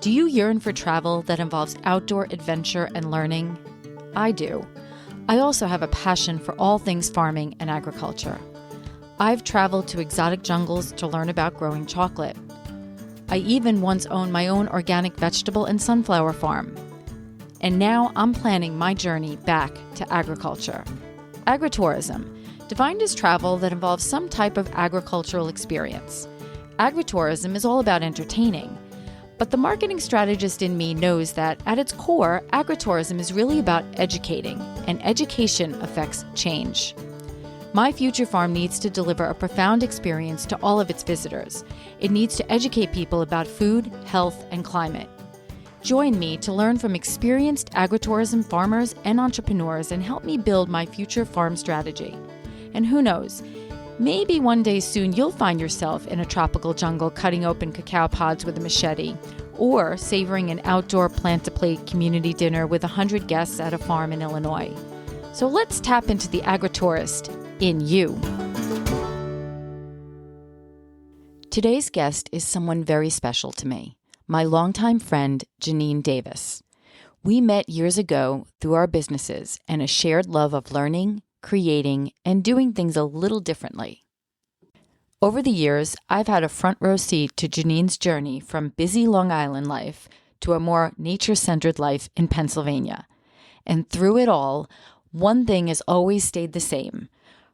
Do you yearn for travel that involves outdoor adventure and learning? I do. I also have a passion for all things farming and agriculture. I've traveled to exotic jungles to learn about growing chocolate. I even once owned my own organic vegetable and sunflower farm. And now I'm planning my journey back to agriculture. Agritourism, defined as travel that involves some type of agricultural experience. Agritourism is all about entertaining. But the marketing strategist in me knows that at its core, agritourism is really about educating, and education affects change. My future farm needs to deliver a profound experience to all of its visitors. It needs to educate people about food, health, and climate. Join me to learn from experienced agritourism farmers and entrepreneurs and help me build my future farm strategy. And who knows, maybe one day soon you'll find yourself in a tropical jungle cutting open cacao pods with a machete, or savoring an outdoor plant-to-plate community dinner with 100 guests at a farm in Illinois. So let's tap into the agritourist in you. Today's guest is someone very special to me, my longtime friend, Jeanine Davis. We met years ago through our businesses and a shared love of learning, creating, and doing things a little differently. Over the years, I've had a front row seat to Jeanine's journey from busy Long Island life to a more nature-centered life in Pennsylvania. And through it all, one thing has always stayed the same: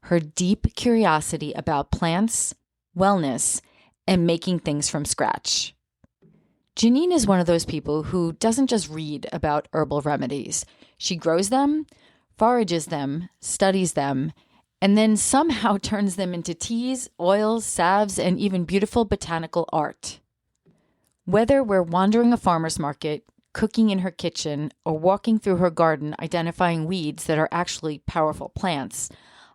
her deep curiosity about plants, wellness, and making things from scratch. Jeanine is one of those people who doesn't just read about herbal remedies. She grows them, forages them, studies them, and then somehow turns them into teas, oils, salves, and even beautiful botanical art. Whether we're wandering a farmer's market, cooking in her kitchen, or walking through her garden identifying weeds that are actually powerful plants,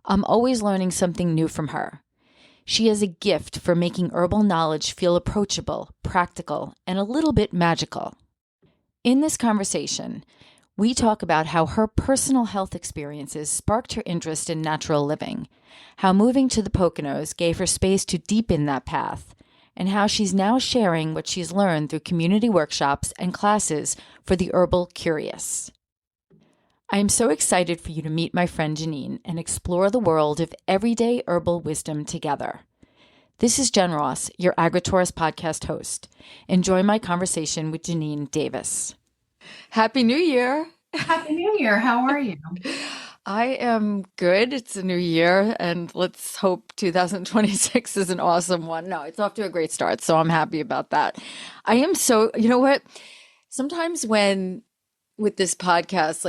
I'm always learning something new from her. She has a gift for making herbal knowledge feel approachable, practical, and a little bit magical. In this conversation, we talk about how her personal health experiences sparked her interest in natural living, how moving to the Poconos gave her space to deepen that path, and how she's now sharing what she's learned through community workshops and classes for the herbal curious. I am so excited for you to meet my friend Jeanine and explore the world of everyday herbal wisdom together. This is Jen Ross, your Agritourist podcast host. Enjoy my conversation with Jeanine Davis. Happy New Year. Happy New Year. How are you? I am good. It's a new year, and let's hope 2026 is an awesome one. No, it's off to a great start, so I'm happy about that. I am so, you know what? Sometimes with this podcast,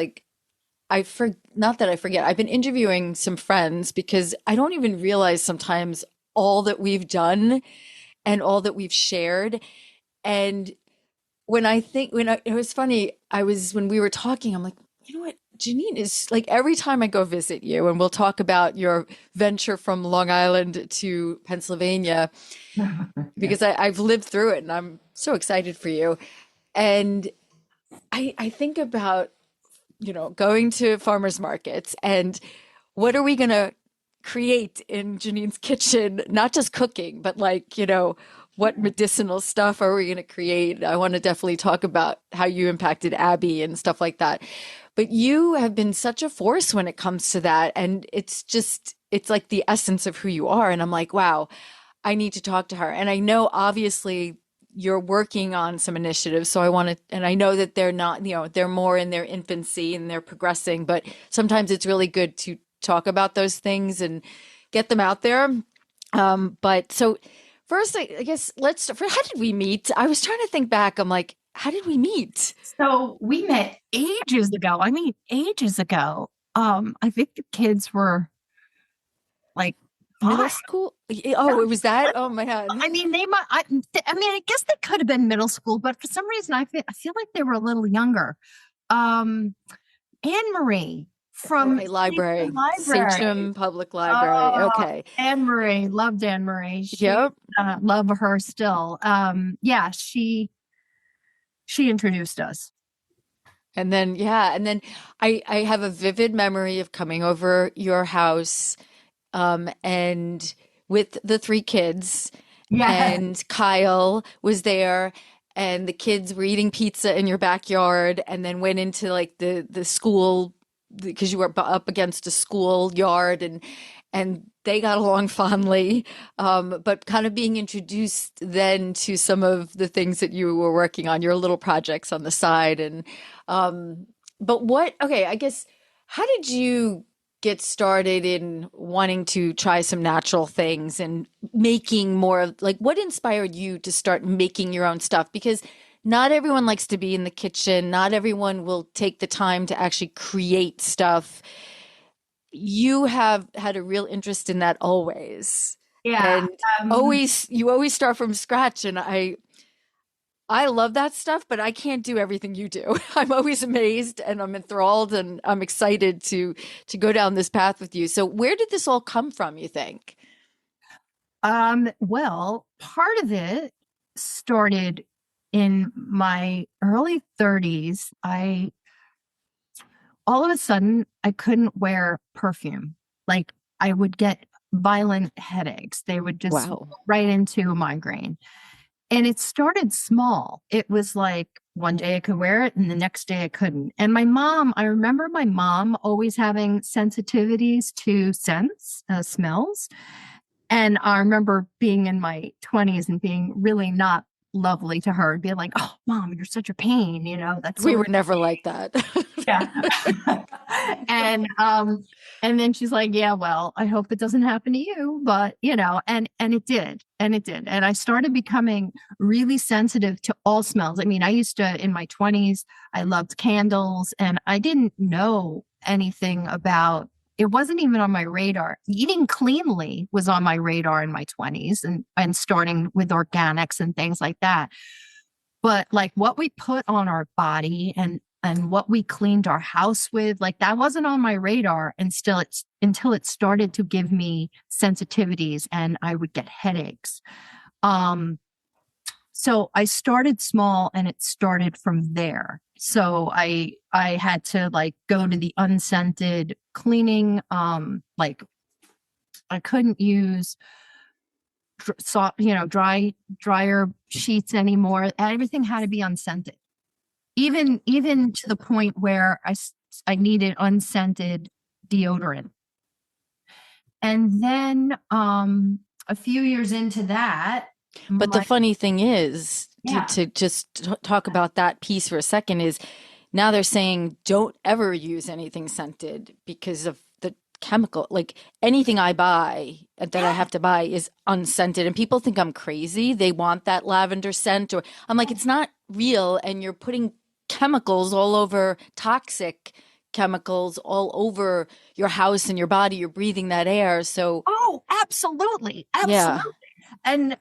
not that I forget, I've been interviewing some friends because I don't even realize sometimes all that we've done and all that we've shared. And it was funny, when we were talking, I'm like, you know what, Jeanine is like, every time I go visit you and we'll talk about your venture from Long Island to Pennsylvania, because I've lived through it and I'm so excited for you. And I think about, going to farmers markets and what are we going to create in Jeanine's kitchen, not just cooking, but what medicinal stuff are we going to create? I want to definitely talk about how you impacted Abby and stuff like that. But you have been such a force when it comes to that. And it's like the essence of who you are. And I'm like, wow, I need to talk to her. And I know obviously you're working on some initiatives. So and I know that they're not, they're more in their infancy and they're progressing, but sometimes it's really good to talk about those things and get them out there. But so first, I guess how did we meet? I was trying to think back. I'm like, how did we meet? So we met ages ago. Ages ago. I think the kids were like middle school. Oh, it was that. Oh my God. I mean, they might. I guess they could have been middle school, but for some reason, I feel like they were a little younger. Anne Marie from library, Sachem Public Library. Okay, Anne Marie, loved Anne Marie. Yep, love her still. Yeah, she introduced us. And then I have a vivid memory of coming over your house, and with the three kids, and Kyle was there, and the kids were eating pizza in your backyard, and then went into like the school because you were up against a school yard, and they got along fondly, but kind of being introduced then to some of the things that you were working on, your little projects on the side. And but what, okay, I guess, how did you get started in wanting to try some natural things and making more of, like, what inspired you to start making your own stuff? Because not everyone likes to be in the kitchen. Not everyone will take the time to actually create stuff. You have had a real interest in that always. Yeah. And Um, always, you always start from scratch. And I love that stuff, but I can't do everything you do. I'm always amazed and I'm enthralled and I'm excited to go down this path with you. So where did this all come from, you think? well, part of it started in my early 30s. I all of a sudden I couldn't wear perfume. Like I would get violent headaches. They would just Wow. go right into a migraine. And it started small. It was like one day I could wear it and the next day I couldn't. And my mom, I remember my mom always having sensitivities to scents, smells. And I remember being in my 20s and being really not lovely to her and being like, oh, mom, you're such a pain. That's We so were never like that. yeah. and and then she's like, yeah, well, I hope it doesn't happen to you, but and it did. And it did. And I started becoming really sensitive to all smells. I mean, I used to in my 20s, I loved candles and I didn't know anything about it wasn't even on my radar. Eating cleanly was on my radar in my 20s and starting with organics and things like that. But like what we put on our body and what we cleaned our house with, like that wasn't on my radar and still it's until it started to give me sensitivities and I would get headaches. Um, so I started small and it started from there. So I had to like go to the unscented cleaning. Like I couldn't use dryer sheets anymore. Everything had to be unscented. Even to the point where I needed unscented deodorant. And then a few years into that, But the my funny thing is, yeah. to just talk about that piece for a second, is now they're saying don't ever use anything scented because of the chemical. Like anything I buy that I Yeah. have to buy is unscented, and people think I'm crazy. They want that lavender scent, or I'm like, it's not real, and you're putting chemicals all over, toxic chemicals all over your house and your body. You're breathing that air. So, Oh, absolutely. yeah. Absolutely. And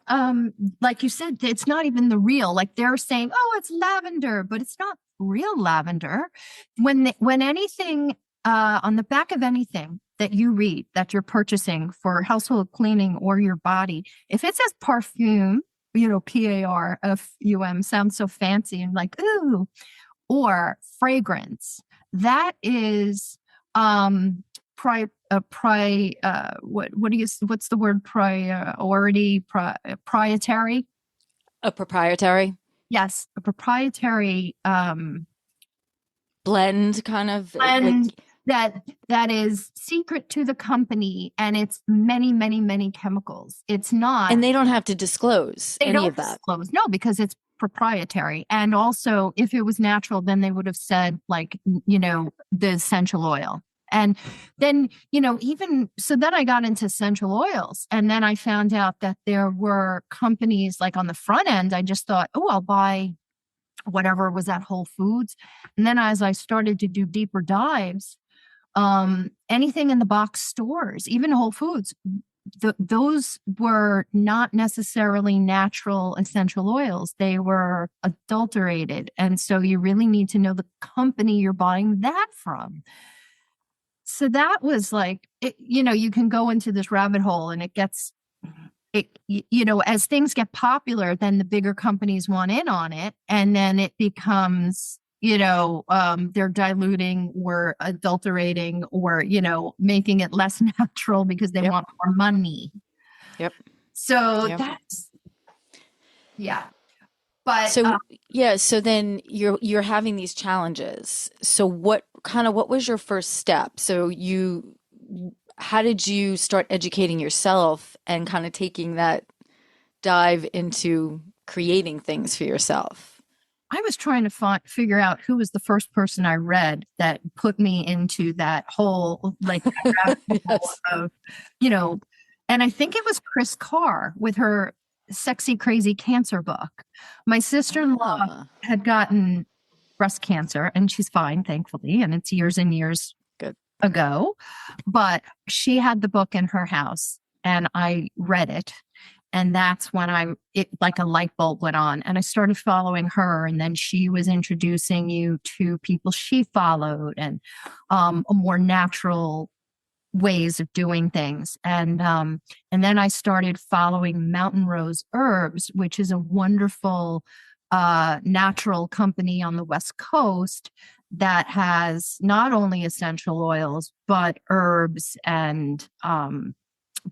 like you said, it's not even the real. Like they're saying, "Oh, it's lavender," but it's not real lavender. When anything on the back of anything that you read that you're purchasing for household cleaning or your body, if it says perfume, PARFUM sounds so fancy and like ooh, or fragrance, that is what do you what's the word proprietary. A proprietary Yes, a proprietary blend, kind of like, blend that is secret to the company and it's many many many chemicals. It's not and they don't have to disclose they any don't of that. disclose no because it's proprietary. And also if it was natural then they would have said like the essential oil. And then even so then I got into essential oils and then I found out that there were companies like on the front end I just thought, oh, I'll buy whatever was at Whole Foods. And then as I started to do deeper dives, anything in the box stores, even Whole Foods, those were not necessarily natural essential oils. They were adulterated. And so you really need to know the company you're buying that from. So that was like, you can go into this rabbit hole and it gets, as things get popular, then the bigger companies want in on it. And then it becomes, they're diluting or adulterating or, making it less natural because they Yep. want more money. Yep. So Yep. that's, yeah. But So yeah, so then you're having these challenges. So what was your first step? So you how did you start educating yourself and kind of taking that dive into creating things for yourself? I was trying to figure out who was the first person I read that put me into that whole like that rabbit hole Yes. of, you know, and I think it was Chris Carr with her Sexy Crazy Cancer book. My sister-in-law Ah, had gotten breast cancer and she's fine, thankfully, and it's years and years good. ago, but she had the book in her house and I read it. And that's when it like a light bulb went on and I started following her. And then she was introducing you to people she followed and a more natural ways of doing things. And then I started following Mountain Rose Herbs, which is a wonderful natural company on the West Coast that has not only essential oils, but herbs and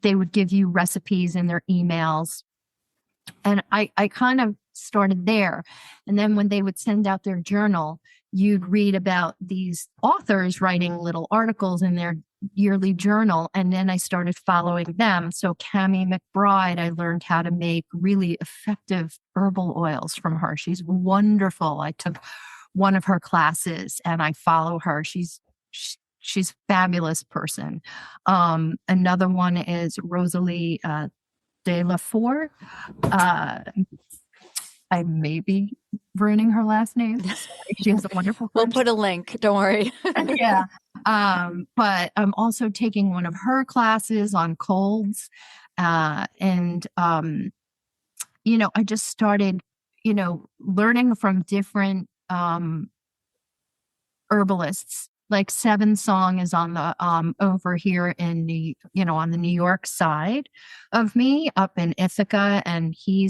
they would give you recipes in their emails. And I kind of started there. And then when they would send out their journal, you'd read about these authors writing little articles in their yearly journal. And then I started following them. So Cammie McBride, I learned how to make really effective herbal oils from her. She's wonderful. I took one of her classes and I follow her. She's a fabulous person. Another one is Rosalie de la Four. I may be ruining her last name. She has a wonderful We'll French. put a link, don't worry. Yeah. But I'm also taking one of her classes on colds. I just started, learning from different herbalists. Like Seven Song is on the over here in on the New York side of me up in Ithaca, and he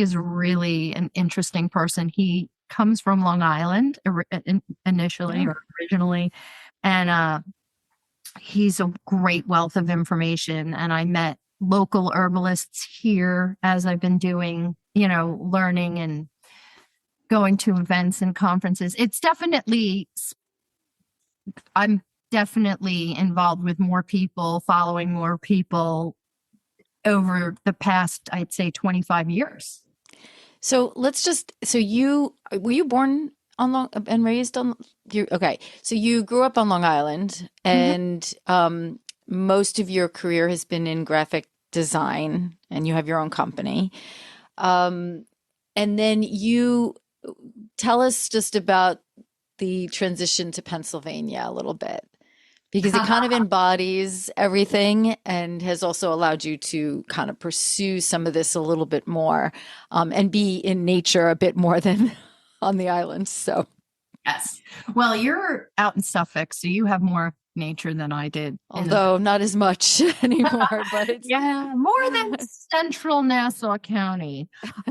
is really an interesting person. He comes from Long Island initially Yeah. or originally, and he's a great wealth of information. And I met local herbalists here as I've been doing, learning and going to events and conferences. I'm definitely involved with more people, following more people over the past, I'd say 25 years. So you were you born on Long and raised on you okay. So you grew up on Long Island Mhm. and most of your career has been in graphic design and you have your own company. Um, and then you tell us just about the transition to Pennsylvania a little bit because it kind of embodies everything and has also allowed you to kind of pursue some of this a little bit more and be in nature a bit more than on the islands. So, Yes. Well, you're out in Suffolk, so you have more nature than I did. although not as much anymore, but it's Yeah, more than central Nassau County.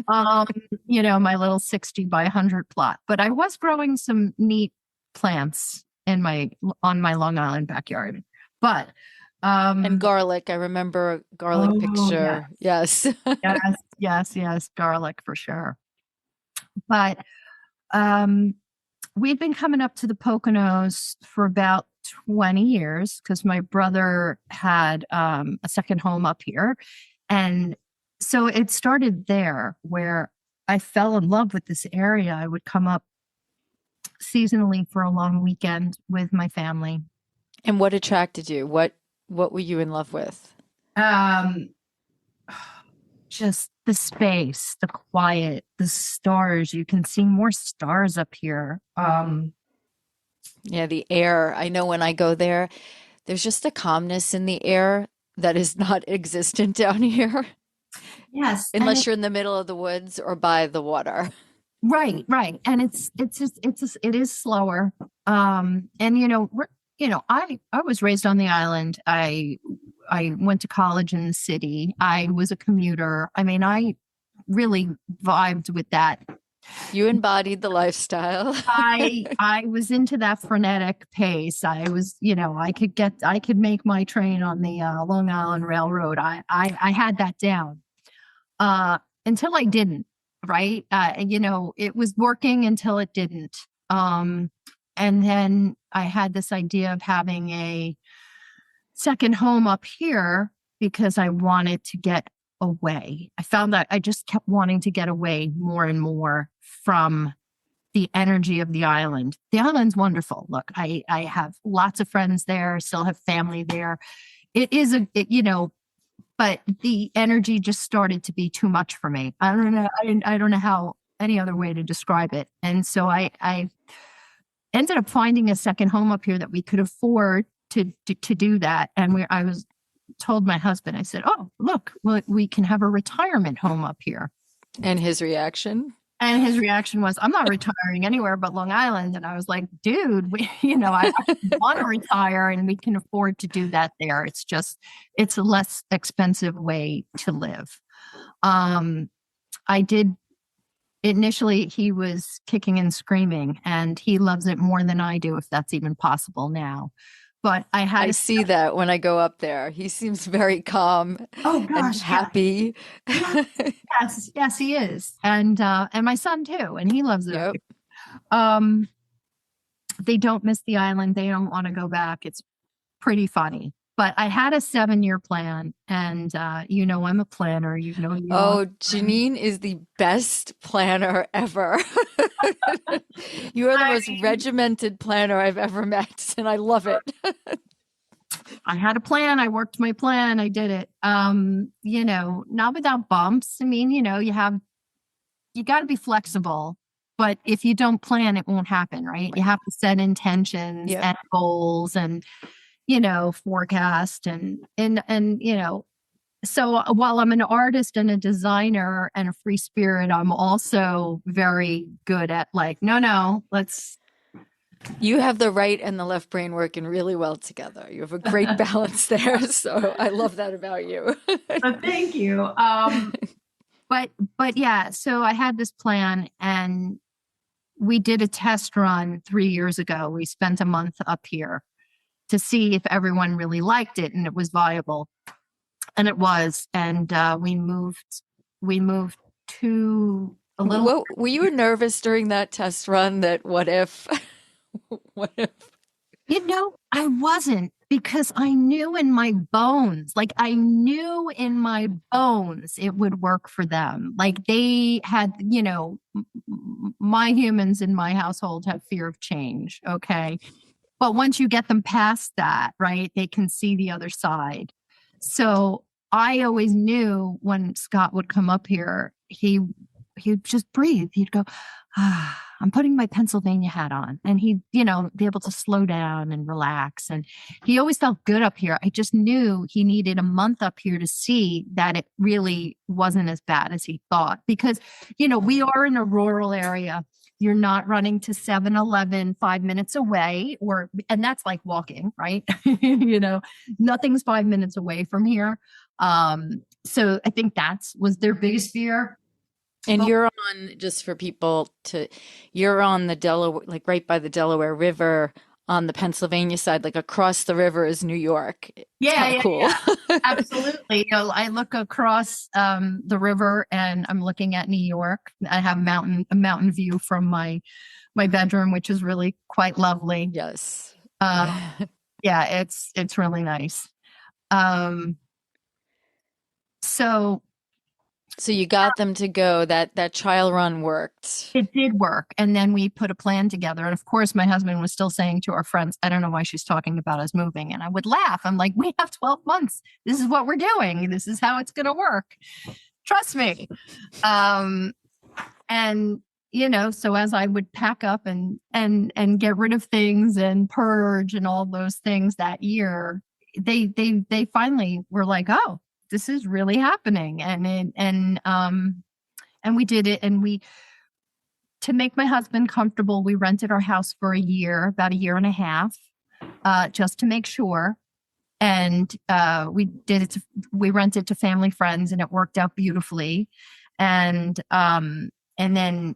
My little 60 by 100 plot. But I was growing some neat plants on my Long Island backyard. But and um garlic. I remember a garlic oh yeah. picture. Yes. Yes, garlic for sure. But um we've been coming up to the Poconos for about 20 years because my brother had a second home up here. And so it started there where I fell in love with this area. I would come up seasonally for a long weekend with my family. And what attracted you? What were you in love with? Um, just the space, the quiet, the stars. You can see more stars up here. Yeah, the air. I know when I go there, there's just a calmness in the air that is not existent down here Yes, and unless you're in the middle of the woods or by the water. right, and it is slower. And I was raised on the island. I went to college in the city. I was a commuter. I mean, I really vibed with that. You embodied the lifestyle. I was into that frenetic pace. I was, I could make my train on the Long Island Railroad. I had that down until I didn't right? It was working until it didn't. And then I had this idea of having a second home up here because I wanted to get away. I found that I just kept wanting to get away more and more from the energy of the island. The island's wonderful. Look, I have lots of friends there, still have family there. It is but the energy just started to be too much for me. I don't know. I don't know how any other way to describe it. And so I ended up finding a second home up here that we could afford to do that. And I was told my husband, I said, "Oh, look, we can have a retirement home up here." And his reaction? And his reaction was, "I'm not retiring anywhere but Long Island." And I was like, "Dude, I want to retire and we can afford to do that there. It's a less expensive way to live." I did initially, he was kicking and screaming, and he loves it more than I do, if that's even possible now. But I see that when I go up there. He seems very calm and happy. Yeah. Yes, he is. And my son too, and he loves it. Yep. They don't miss the island. They don't want to go back. It's pretty funny. But I had a 7-year plan, and I'm a planner. Jeanine is the best planner ever. You are the most regimented planner I've ever met, and I love it. I had a plan. I worked my plan. I did it. Not without bumps. I mean, you got to be flexible. But if you don't plan, it won't happen, right? You have to set intentions and goals and forecast and so while I'm an artist and a designer and a free spirit, I'm also very good at let's. You have the right and the left brain working really well together. You have a great balance there. So I love that about you. Thank you. But yeah, so I had this plan, and we did a test run 3 years ago. We spent a month up here to see if everyone really liked it and it was viable. And it was. And we moved to a little. Were you nervous during that test run that what if? What if? I wasn't, because I knew in my bones, it would work for them. Like they had, my humans in my household have fear of change. Okay. But once you get them past that, right, they can see the other side. So I always knew when Scott would come up here, he'd just breathe. He'd go, I'm putting my Pennsylvania hat on. And he'd, be able to slow down and relax. And he always felt good up here. I just knew he needed a month up here to see that it really wasn't as bad as he thought. Because, we are in a rural area. You're not running to 7-Eleven 5 minutes away, and that's like walking, right? Nothing's 5 minutes away from here. So I think was their biggest fear. And you're on, just for people you're on the Delaware, like right by the Delaware River on the Pennsylvania side, like across the river is New York. Yeah, cool. Yeah. Absolutely. I look across the river and I'm looking at New York. I have a mountain view from my bedroom, which is really quite lovely. Yes. Yeah, it's really nice. So you got them to go, that trial run worked. It did work. And then we put a plan together. And of course, my husband was still saying to our friends, I don't know why she's talking about us moving. And I would laugh. I'm like, we have 12 months. This is what we're doing. This is how it's going to work. Trust me. And, so as I would pack up and get rid of things and purge and all those things that year, they finally were like, oh, this is really happening. And we did it. And to make my husband comfortable, we rented our house for about a year and a half, just to make sure. And we rented to family friends, and it worked out beautifully. And then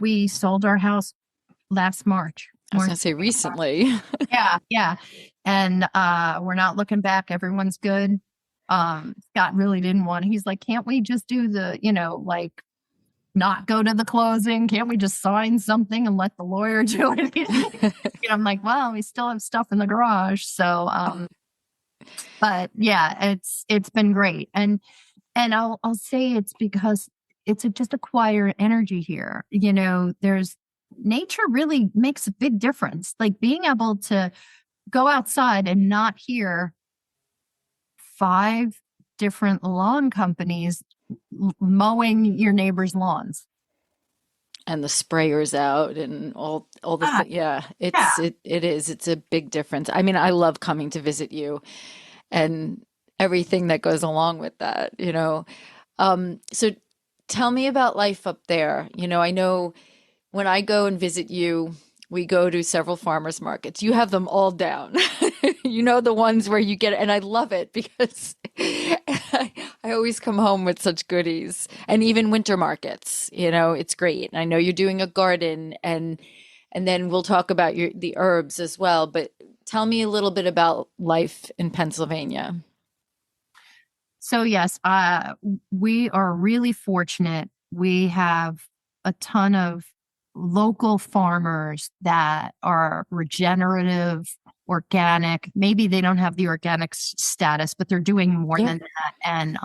we sold our house last March. I was going to say recently. Yeah. And we're not looking back. Everyone's good. Scott really didn't want, he's like, can't we just do the, like not go to the closing? Can't we just sign something and let the lawyer do it? I'm like, well, we still have stuff in the garage. So, but yeah, it's been great. And I'll say it's because just a quieter energy here. There's nature really makes a big difference. Like being able to go outside and not hear five different lawn companies mowing your neighbor's lawns. And the sprayers out and all the Ah, thing. Yeah, yeah. it's a big difference. I mean, I love coming to visit you and everything that goes along with that. So tell me about life up there. I know when I go and visit you, we go to several farmers markets. You have them all down. The ones where you get, and I love it because I always come home with such goodies. And even winter markets, it's great. And I know you're doing a garden and then we'll talk about the herbs as well. But tell me a little bit about life in Pennsylvania. So yes, we are really fortunate. We have a ton of local farmers that are regenerative, organic. Maybe they don't have the organic status, but they're doing more Yeah. than that. And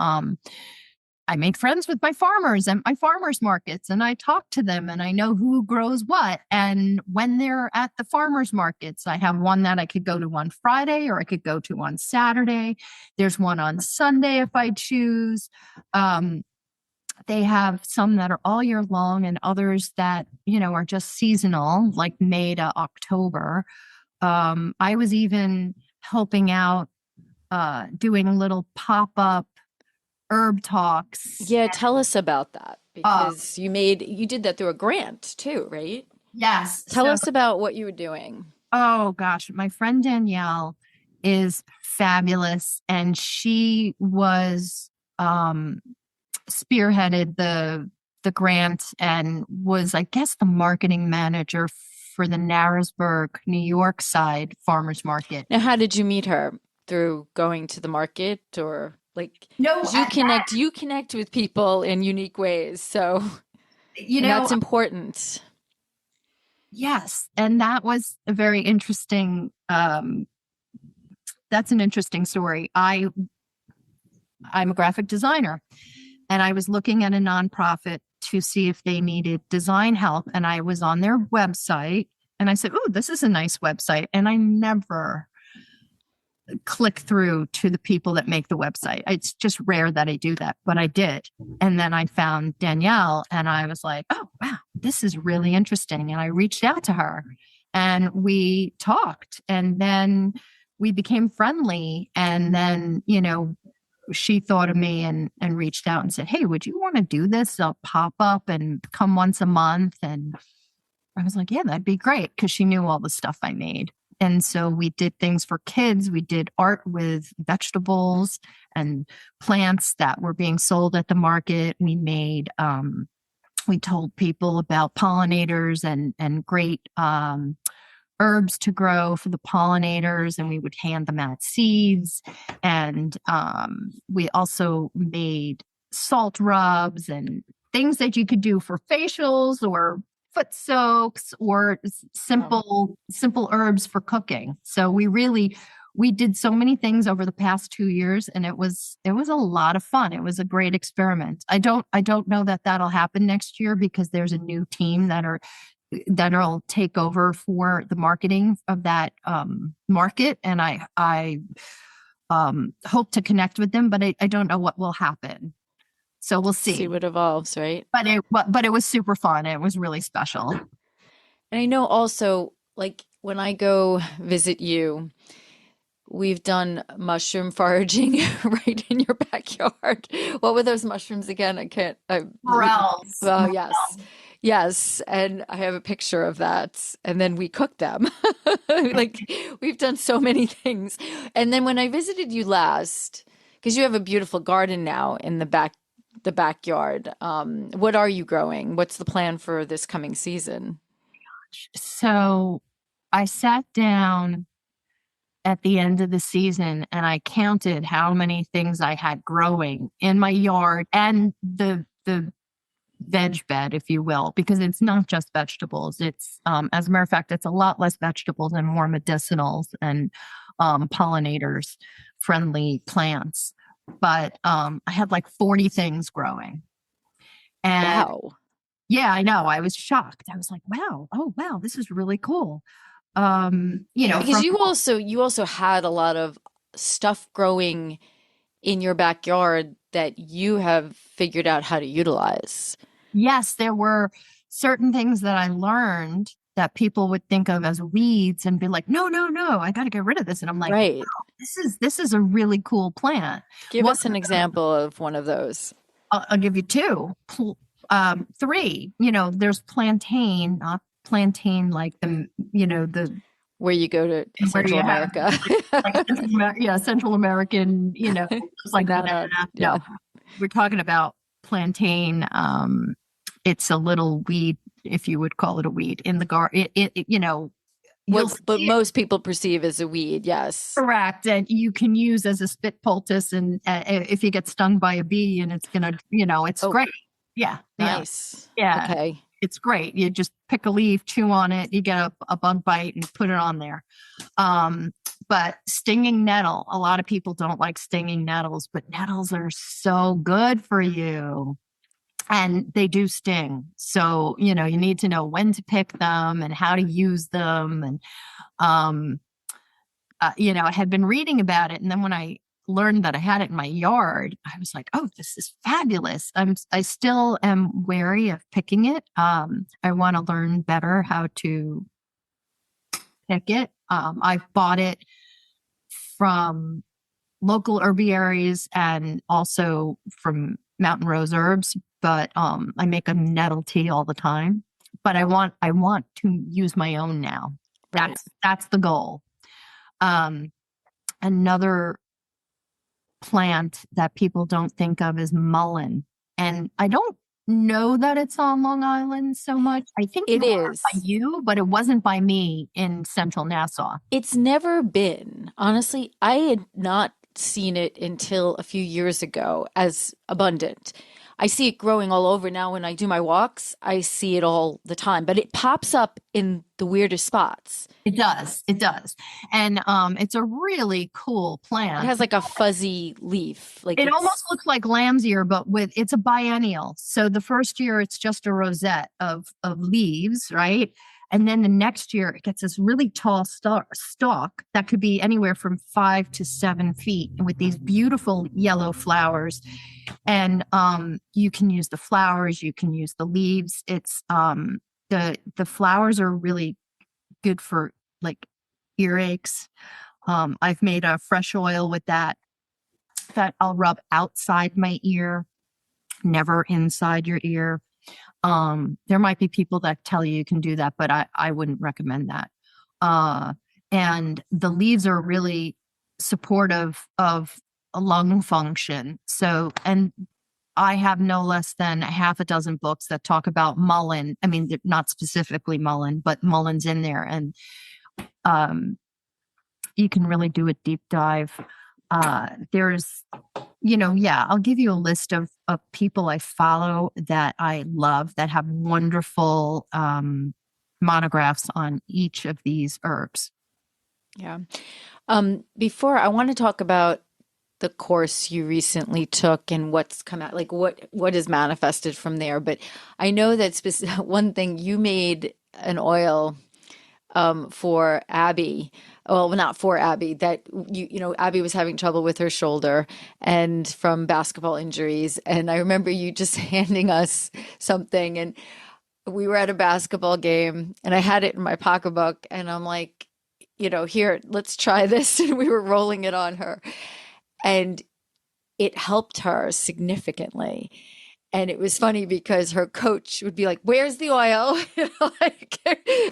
I make friends with my farmers and my farmers markets, and I talk to them and I know who grows what. And when they're at the farmers markets, I have one that I could go to on Friday or I could go to on Saturday. There's one on Sunday if I choose. They have some that are all year long and others that, are just seasonal, like May to October. I was even helping out, doing little pop up herb talks. Yeah, tell us about that Uh, because you did that through a grant too, right? yes. Tell So, us about what you were doing. oh gosh, my friend Danielle is fabulous, and she was spearheaded the grant and was, I guess, the marketing manager for the Narrowsburg, New York side farmers market. Now, how did you meet her? Through going to the market or like, No, 'cause you connect with people in unique ways. So, you and know, that's important. yes, and that was a very interesting. That's an interesting story. I'm a graphic designer, and I was looking at a nonprofit to see if they needed design help. And I was on their website and I said, oh, this is a nice website. And I never click through to the people that make the website. It's just rare that I do that, but I did. And then I found Danielle and I was like, oh, wow, this is really interesting. And I reached out to her and we talked and then we became friendly. And then, she thought of me and reached out and said, hey, would you want to do this? I'll pop up and come once a month. And I was like, yeah, that'd be great. Cause she knew all the stuff I made. And so we did things for kids. We did art with vegetables and plants that were being sold at the market. We told people about pollinators and great herbs to grow for the pollinators, and we would hand them out seeds. And we also made salt rubs and things that you could do for facials or foot soaks or simple herbs for cooking. So we did so many things over the past 2 years, and it was a lot of fun. It was a great experiment. I don't know that that'll happen next year because there's a new team that'll take over for the marketing of that market, and I hope to connect with them, but I don't know what will happen. So we'll See see. what evolves, right? But it was super fun. It was really special. And I know also, like when I go visit you, we've done mushroom foraging right in your backyard. What were those mushrooms again? I can't. Morels. Well, yes, yes, and I have a picture of that. And then we cooked them. Like we've done so many things. And then when I visited you last, because you have a beautiful garden now in the backyard. What are you growing? What's the plan for this coming season? So I sat down at the end of the season and I counted how many things I had growing in my yard and the veg bed, if you will, because it's not just vegetables. It's as a matter of fact, it's a lot less vegetables and more medicinals and pollinators friendly plants. But I had like 40 things growing. And Wow. yeah, I know. I was shocked. I was like, wow, oh wow, this is really cool. Because From you also had a lot of stuff growing in your backyard that you have figured out how to utilize. yes, there were certain things that I learned that people would think of as weeds and be like, no, no, no, I got to get rid of this. And I'm like, Right. this is a really cool plant. Give What us an example of one of those. I'll give you two, three. There's plantain, not plantain like the Where you go to where Central you have America. like Central American, just like banana. Banana. No, Yeah. we're talking about plantain. It's a little weed, if you would call it a weed, in the garden. You'll But see it most people perceive as a weed. Yes. correct, and you can use as a spit poultice, and if you get stung by a bee, and it's gonna, it's Oh, great. Yeah, yeah, nice. yeah. Okay. It's great. You just pick a leaf, chew on it, you get a bug bite, and put it on there. Um, but stinging nettle, a lot of people don't like stinging nettles, but nettles are so good for you. And they do sting. So, you need to know when to pick them and how to use them. And, um, I had been reading about it. And then when I learned that I had it in my yard, I was like, oh, this is fabulous. I still am wary of picking it. I want to learn better how to pick it. I've bought it from local herbiaries and also from Mountain Rose Herbs, but I make a nettle tea all the time. But I want to use my own now. Right. That's the goal. Um, Another plant that people don't think of is mullein, and I don't know that it's on Long Island so much. I think It more is. by you, but it wasn't by me in Central Nassau. It's never been. Honestly, I had not seen it until a few years ago as abundant. I see it growing all over now when I do my walks. I see it all the time, but it pops up in the weirdest spots. It does. It does. And it's a really cool It plant. has like a fuzzy leaf. Like It it's almost looks like lamb's ear, but it's a biennial. So the first year it's just a rosette of leaves, right? And then the next year it gets this really tall stalk that could be anywhere from 5 to 7 feet with these beautiful yellow flowers. And you can use the flowers, you can use the leaves. It's the flowers are really good for like earaches. I've made a fresh oil with that I'll rub outside my ear, never inside your ear. There might be people that tell you you can do that, but I wouldn't recommend that. And the leaves are really supportive of a lung function. So, and I have no less than a half a dozen books that talk about mullein. I mean, they're not specifically mullein, but mulleins in there. And um, you can really do a deep dive. There's, yeah, I'll give you a list of people I follow that I love that have wonderful monographs on each of these herbs. yeah. Before I want to talk about the course you recently took and what's come out, like what is manifested from there. But I know that one thing you made an oil for Abby. Well, not for Abby, that Abby was having trouble with her shoulder and from basketball injuries. And I remember you just handing us something, and we were at a basketball game and I had it in my pocketbook and I'm like, here, let's try this. And we were rolling it on her and it helped her significantly. And it was funny because her coach would be like, "Where's the oil?" Like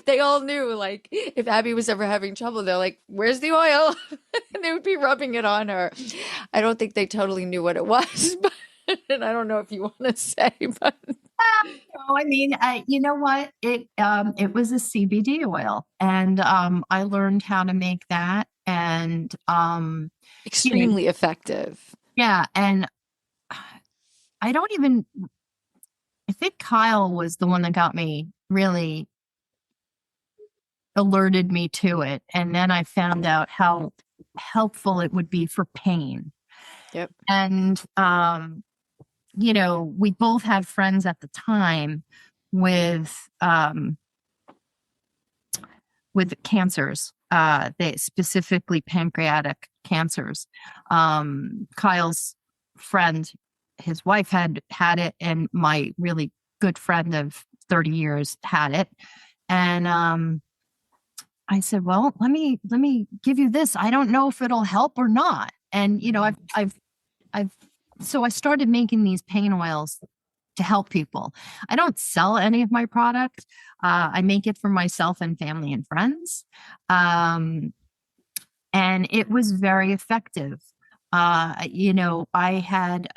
they all knew, like if Abby was ever having trouble, they're like, "Where's the oil?" And they would be rubbing it on her. I don't think they totally knew what it was, but and I don't know if you want to say, but No, I mean, you know what? It was a CBD oil, and I learned how to make that, And, you know, Extremely effective. yeah. And I don't even, I think Kyle was the one that got me really alerted me to it. And then I found out how helpful it would be for pain. Yep. And, you know, we both had friends at the time with, with cancers, they specifically pancreatic cancers. Kyle's friend, his wife had it, and my really good friend of 30 years had it. And I said, well, let me give you this. I don't know if it'll help or not. And you know, I've so I started making these pain oils to help people. I don't sell any of my product. I make it for myself and family and friends. And it was very effective. You know, I had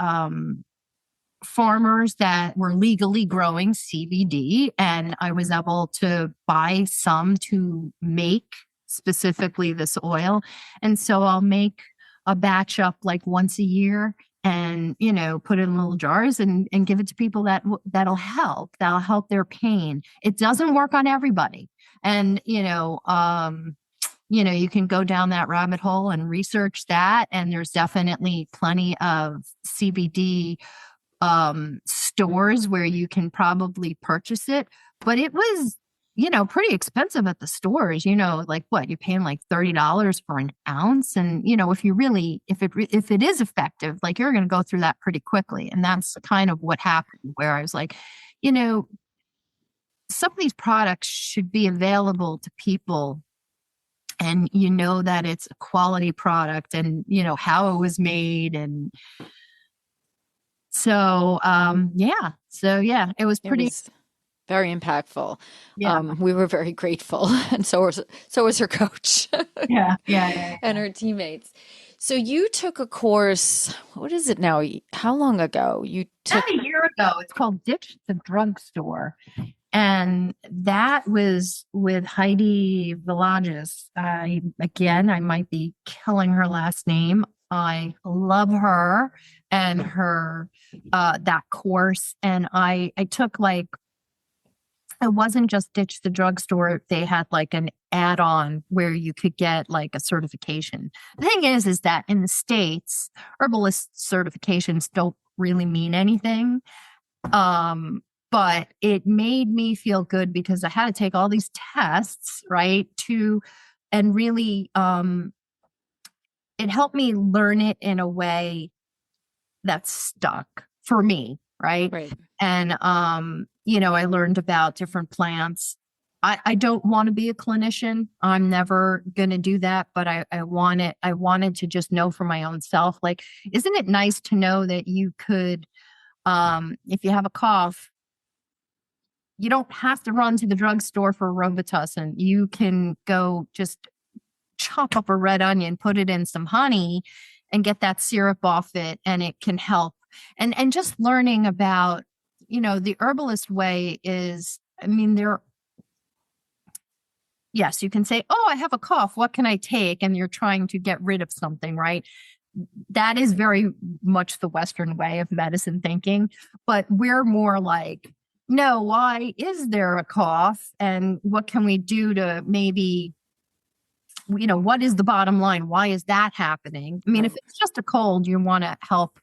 farmers that were legally growing CBD, and I was able to buy some to make specifically this oil. And so I'll make a batch up like once a year and, you know, put it in little jars and give it to people that'll help their pain. It doesn't work on everybody. And, you can go down that rabbit hole and research that. And there's definitely plenty of CBD stores where you can probably purchase it. But it was, pretty expensive at the stores, like what you're paying like $30 for an ounce. And, if it is effective, like you're going to go through that pretty quickly. And that's kind of what happened, where I was like, some of these products should be available to people, and that it's a quality product, and how it was made. And so it was pretty. It was very impactful. Yeah. We were very grateful, and so was her coach. Yeah. And her teammates. So you took a course. What is it now? How long ago you took? About a year ago. It's called Ditch the Drugstore. And that was with Heidi Villages. Again, I might be killing her last name. I love her and her that course. And I took it wasn't just Ditch the Drugstore. They had like an add-on where you could get like a certification. The thing is that in the States, herbalist certifications don't really mean anything. But it made me feel good because I had to take all these tests, right? And really, it helped me learn it in a way that stuck for me, right? Right. And, I learned about different plants. I don't want to be a clinician. I'm never going to do that, but I wanted to just know for my own self, like, isn't it nice to know that you could, if you have a cough, you don't have to run to the drugstore for Robitussin. You can go just chop up a red onion, put it in some honey, and get that syrup off it, and it can help. And just learning about, the herbalist way is, yes, you can say, oh, I have a cough. What can I take? And you're trying to get rid of something, right? That is very much the Western way of medicine thinking. But we're more like, no, why is there a cough? And what can we do to maybe, what is the bottom line? Why is that happening? If it's just a cold, you want to help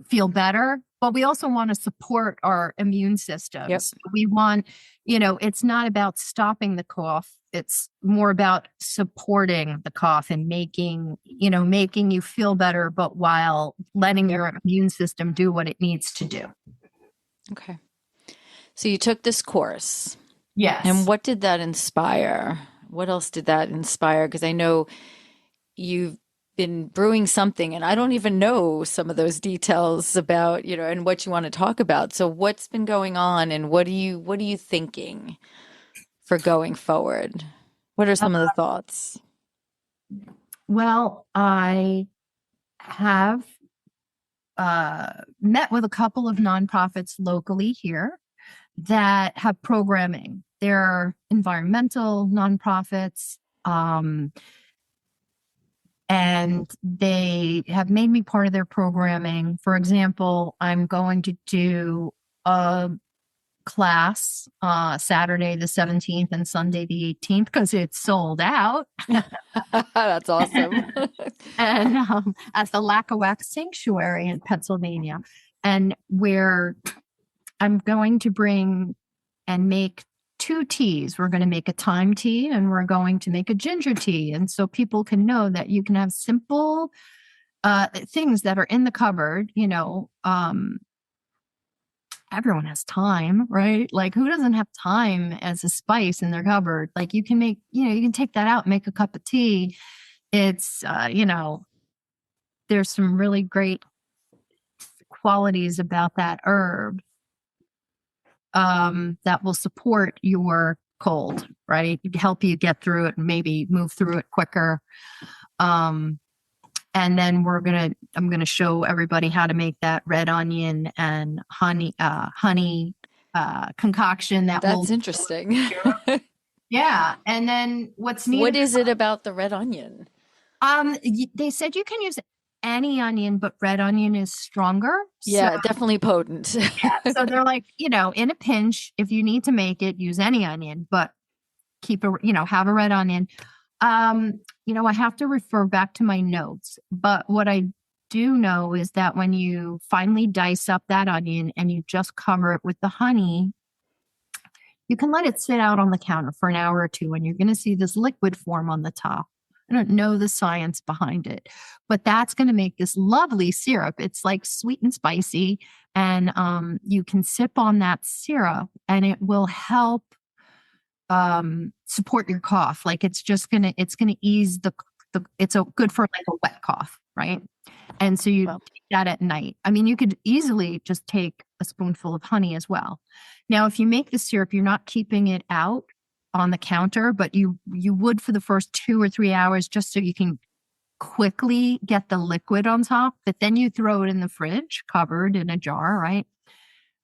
feel better, but we also want to support our immune systems. Yep. We want, it's not about stopping the cough. It's more about supporting the cough and making you feel better, but while letting your immune system do what it needs to do. Okay. So you took this course. Yes. And what did that inspire? What else did that inspire? Because I know you've been brewing something, and I don't even know some of those details about, and what you want to talk about. So what's been going on, and what are you thinking for going forward? What are some of the thoughts? Well, I have met with a couple of nonprofits locally here that have programming. They're environmental nonprofits. and they have made me part of their programming. For example, I'm going to do a class Saturday the 17th and Sunday the 18th because it's sold out. That's awesome. And at the Lackawanna Sanctuary in Pennsylvania. And where I'm going to bring and make two teas. We're going to make a thyme tea and we're going to make a ginger tea. And so people can know that you can have simple things that are in the cupboard, everyone has thyme, right? Like who doesn't have thyme as a spice in their cupboard? Like you can make, you can take that out, make a cup of tea. It's, there's some really great qualities about that herb that will support your cold, right? Help you get through it and maybe move through it quicker. And then I'm gonna show everybody how to make that red onion and honey concoction. That's interesting. Yeah. And then what's neat? What is it about the red onion? They said you can use any onion, but red onion is stronger. Yeah, definitely potent. Yeah, so they're like, in a pinch, if you need to make it, use any onion, but have a red onion. I have to refer back to my notes, but what I do know is that when you finally dice up that onion and you just cover it with the honey, you can let it sit out on the counter for an hour or two, and you're going to see this liquid form on the top. I don't know the science behind it, but that's going to make this lovely syrup. It's like sweet and spicy, and you can sip on that syrup, and it will help support your cough. Like it's gonna ease it's good for like a wet cough, right? And so you take that at night. I mean, you could easily just take a spoonful of honey as well. Now, if you make the syrup, you're not keeping it out on the counter, but you would for the first 2 or 3 hours just so you can quickly get the liquid on top. But then you throw it in the fridge, covered in a jar, right?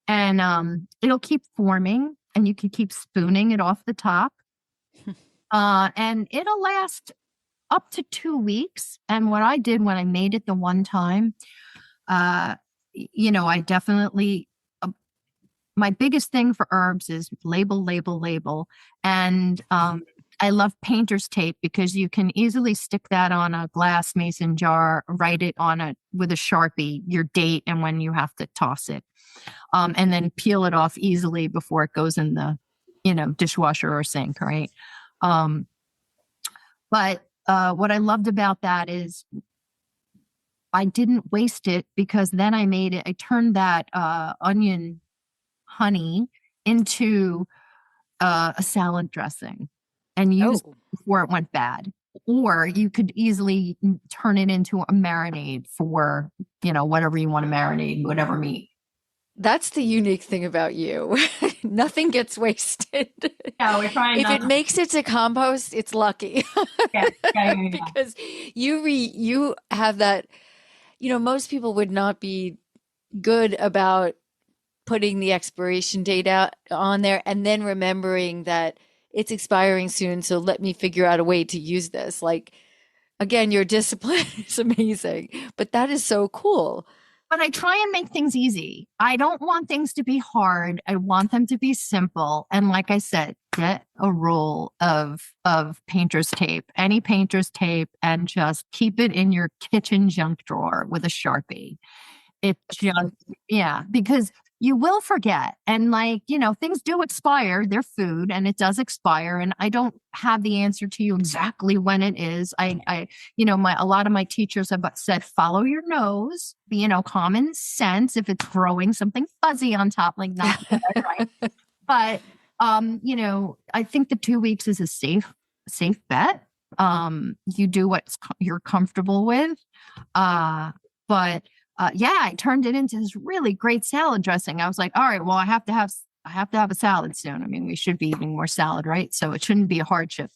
And it'll keep forming, and you can keep spooning it off the top. And it'll last up to 2 weeks. And what I did when I made it the one time, I definitely, my biggest thing for herbs is label, label, label. And I love painter's tape because you can easily stick that on a glass mason jar, write it on with a Sharpie, your date and when you have to toss it. And then peel it off easily before it goes in the, dishwasher or sink, right? But what I loved about that is I didn't waste it, because then I turned that onion honey into a salad dressing and used it before it went bad. Or you could easily turn it into a marinade for, whatever you want to marinate, whatever meat. That's the unique thing about you. Nothing gets wasted. Yeah, we're trying. If it makes it to compost, it's lucky. Yeah. Because you have that, most people would not be good about putting the expiration date out on there and then remembering that it's expiring soon. So let me figure out a way to use this. Like, again, your discipline is amazing, but that is so cool. But I try and make things easy. I don't want things to be hard. I want them to be simple. And like I said, get a roll of painter's tape, any painter's tape, and just keep it in your kitchen junk drawer with a Sharpie. It just, because you will forget. And things do expire. They're food and it does expire. And I don't have the answer to you exactly when it is. A lot of my teachers have said, follow your nose, common sense. If it's growing something fuzzy on top, like not good, right? But, I think the 2 weeks is a safe bet. You do what you're comfortable with. I turned it into this really great salad dressing. I was like, all right, well, I have to have a salad soon. I mean, we should be eating more salad, right? So it shouldn't be a hardship.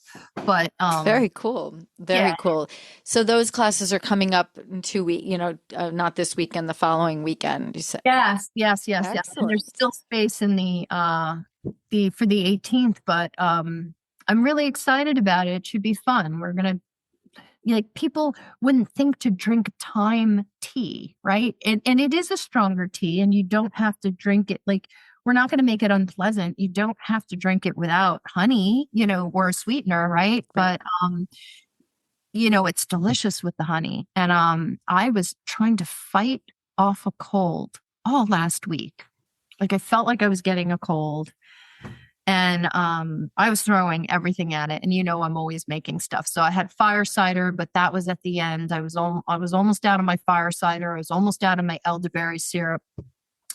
But very cool. Very cool. So those classes are coming up in 2 weeks, not this weekend, the following weekend, you said. Yes. And there's still space in the for the 18th, but I'm really excited about it. It should be fun. We're gonna like people wouldn't think to drink thyme tea, right? And it is a stronger tea, and you don't have to drink it like we're not going to make it unpleasant. You don't have to drink it without honey, or a sweetener, right? Right. But it's delicious with the honey. And I was trying to fight off a cold all last week. Like I felt like I was getting a cold. And I was throwing everything at it. And I'm always making stuff. So I had fire cider, but that was at the end. I was almost out of my fire cider. I was almost out of my elderberry syrup.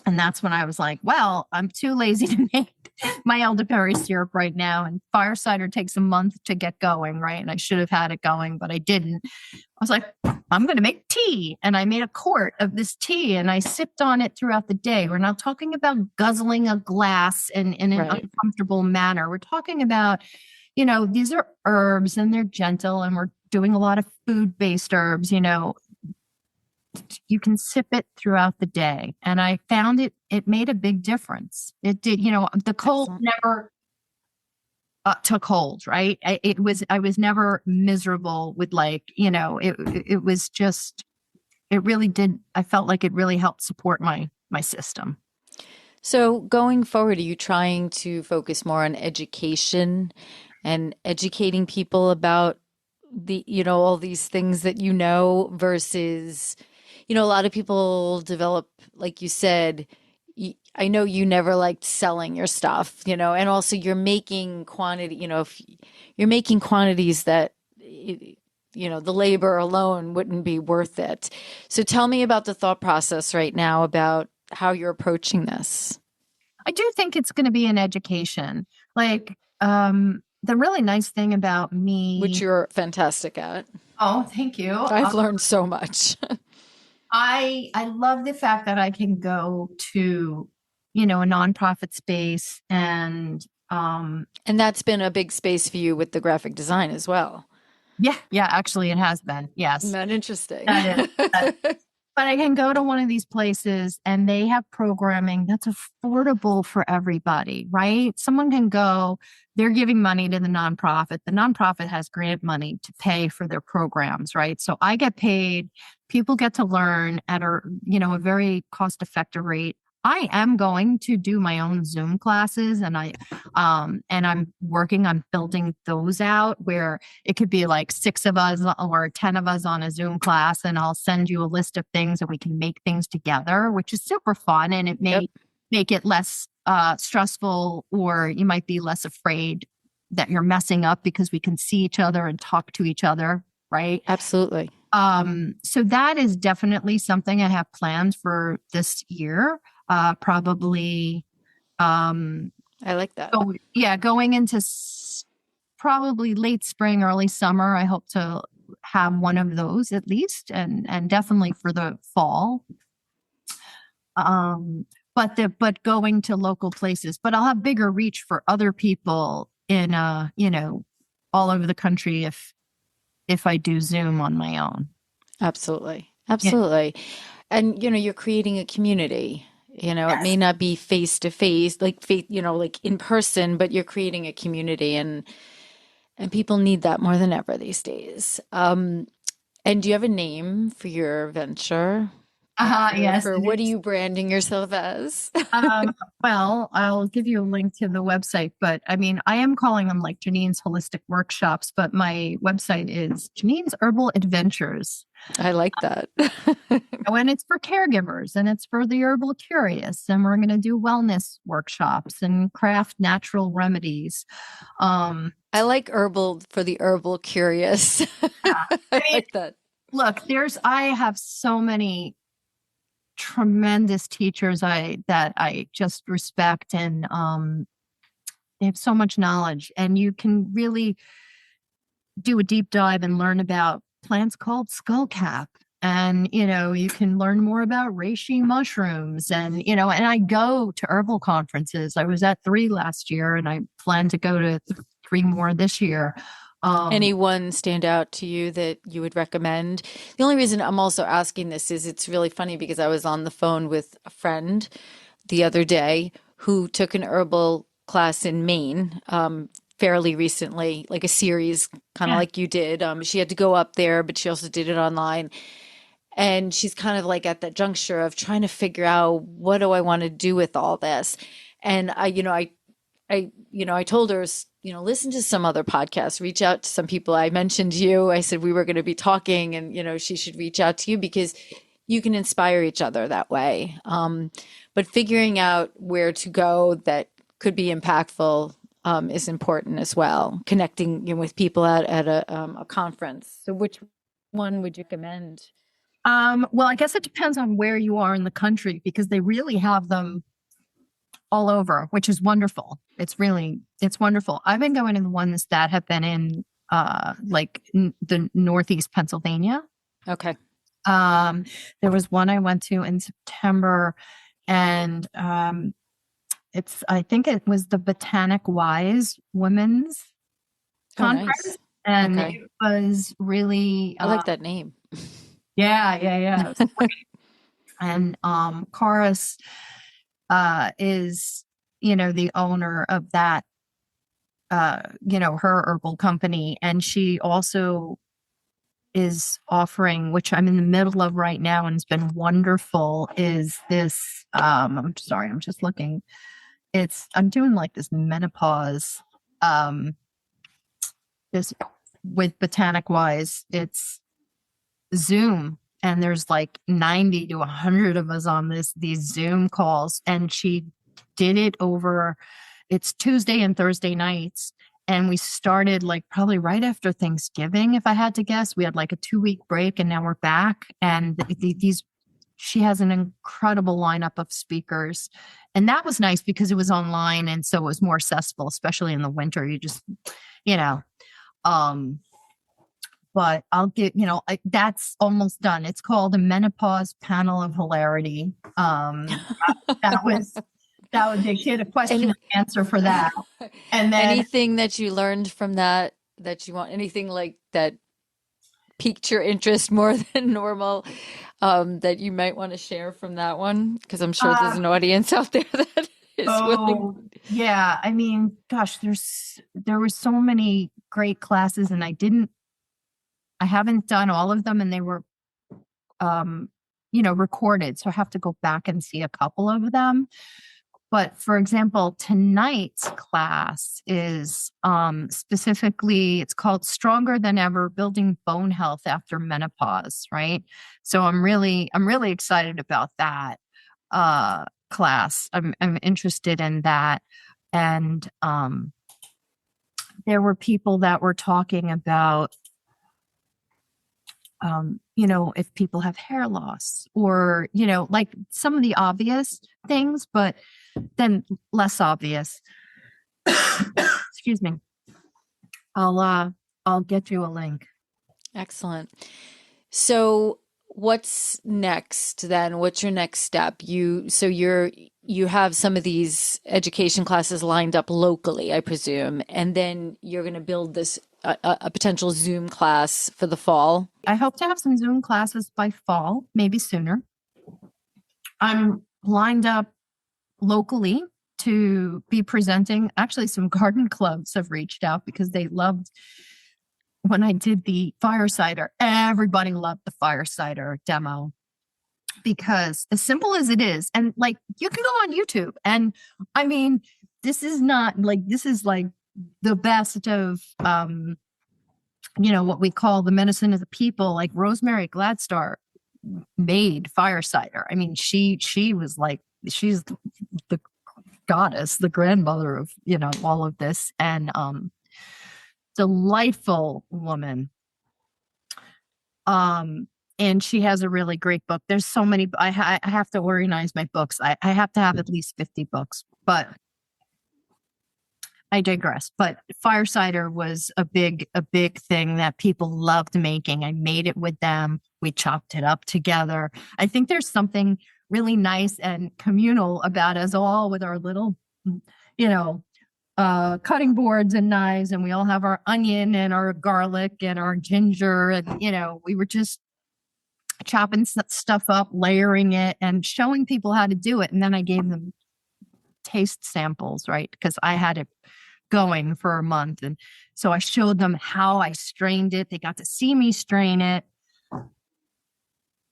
And that's when I was like, well, I'm too lazy to make my elderberry syrup right now. And fire cider takes a month to get going, right? And I should have had it going, but I didn't. I was like, I'm going to make tea. And I made a quart of this tea and I sipped on it throughout the day. We're not talking about guzzling a glass in an uncomfortable manner. We're talking about, these are herbs and they're gentle and we're doing a lot of food-based herbs, you can sip it throughout the day. And I found it made a big difference. It did, the cold never took hold, right? I was never miserable with it was just, it really did. I felt like it really helped support my system. So going forward, are you trying to focus more on education and educating people about all these things that versus a lot of people develop, like you said, I know you never liked selling your stuff, and also you're making quantity, if you're making quantities that, the labor alone wouldn't be worth it. So tell me about the thought process right now about how you're approaching this. I do think it's going to be an education. Like, the really nice thing about me, which you're fantastic at. Oh, thank you. I've learned so much. I love the fact that I can go to, a nonprofit space and that's been a big space for you with the graphic design as well. Yeah, actually it has been. Yes. Isn't that interesting? That is. But I can go to one of these places and they have programming that's affordable for everybody, right? Someone can go, they're giving money to the nonprofit. The nonprofit has grant money to pay for their programs, right? So I get paid. People get to learn at a a very cost-effective rate. I am going to do my own Zoom classes and I'm working on building those out where it could be like 6 of us or 10 of us on a Zoom class and I'll send you a list of things and we can make things together, which is super fun. And it may make it less stressful, or you might be less afraid that you're messing up because we can see each other and talk to each other. Right. Absolutely. So that is definitely something I have planned for this year. Probably. I like that. Going into probably late spring, early summer. I hope to have one of those at least, and definitely for the fall. But going to local places, but I'll have bigger reach for other people in all over the country if I do Zoom on my own. Absolutely. Yeah. And you're creating a community. Yes. It may not be face to face, like in person, but you're creating a community, and people need that more than ever these days. And do you have a name for your venture? Yes. What are you branding yourself as? Well, I'll give you a link to the website, but I mean, I am calling them like Jeanine's Holistic Workshops, but my website is Jeanine's Herbal Adventures. I like that. And it's for caregivers and it's for the herbal curious. And we're going to do wellness workshops and craft natural remedies. I like herbal for the herbal curious. Yeah. I like that. Look, I have so many tremendous teachers that I just respect, and they have so much knowledge, and you can really do a deep dive and learn about plants called skullcap, and you can learn more about reishi mushrooms, and and I go to herbal conferences. I was at 3 last year and I plan to go to 3 more this year. Anyone stand out to you that you would recommend? The only reason I'm also asking this is it's really funny because I was on the phone with a friend the other day who took an herbal class in Maine fairly recently, like a series, kind of Yeah. like you did. She had to go up there, but she also did it online. And she's kind of like at that juncture of trying to figure out, what do I want to do with all this? And I told her, listen to some other podcasts, reach out to some people. I mentioned you. I said we were going to be talking, and she should reach out to you because you can inspire each other that way. But figuring out where to go that could be impactful is important as well. Connecting, with people at a conference. So, which one would you recommend? Well, I guess it depends on where you are in the country because they really have them all over, which is wonderful. It's wonderful. I've been going to the ones that have been in the Northeast Pennsylvania. Okay. There was one I went to in September, and I think it was the Botanic Wise Women's Conference. Nice. And Okay. it was really I like that name. yeah. And Chorus is, the owner of that, her herbal company. And she also is offering, which I'm in the middle of right now and it's been wonderful, is this, I'm sorry, I'm just looking. I'm doing like this menopause, this with Botanic Wise, it's Zoom. And there's like 90 to 100 of us on these Zoom calls. And she did it it's Tuesday and Thursday nights. And we started like probably right after Thanksgiving, if I had to guess. We had like a 2-week break and now we're back. And she has an incredible lineup of speakers. And that was nice because it was online. And so it was more accessible, especially in the winter. You just, but I'll get, that's almost done. It's called a menopause panel of hilarity. That would be a question and answer for that. And then anything that you learned from that you want, anything like that piqued your interest more than normal, that you might want to share from that one? Because I'm sure there's an audience out there that is willing. Yeah. I mean, gosh, there were so many great classes and I haven't done all of them and they were, recorded. So I have to go back and see a couple of them. But for example, tonight's class is specifically, it's called Stronger Than Ever, Building Bone Health After Menopause, right? So I'm really excited about that class. I'm interested in that. And there were people that were talking about if people have hair loss or, like some of the obvious things, but then less obvious. Excuse me. I'll get you a link. Excellent. So what's next then? What's your next step? You have some of these education classes lined up locally, I presume, and then you're going to build this a potential Zoom class for the fall. I hope to have some Zoom classes by fall, maybe sooner. I'm lined up locally to be presenting. Actually, some garden clubs have reached out because they loved when I did the fire cider. Everybody loved the fire cider demo because as simple as it is, and like you can go on YouTube, and I mean, this is like the best of what we call the medicine of the people. Like Rosemary Gladstar made fire cider. I mean, she was like, she's the goddess, the grandmother of all of this, and delightful woman. And she has a really great book. There's so many. I have to organize my books. I have to have at least 50 books, but I digress. But fire cider was a big thing that people loved making. I made it with them. We chopped it up together. I think there's something really nice and communal about us all with our little, cutting boards and knives, and we all have our onion and our garlic and our ginger, and we were just chopping stuff up, layering it, and showing people how to do it. And then I gave them taste samples, right? Because I had to going for a month. And so I showed them how I strained it. They got to see me strain it.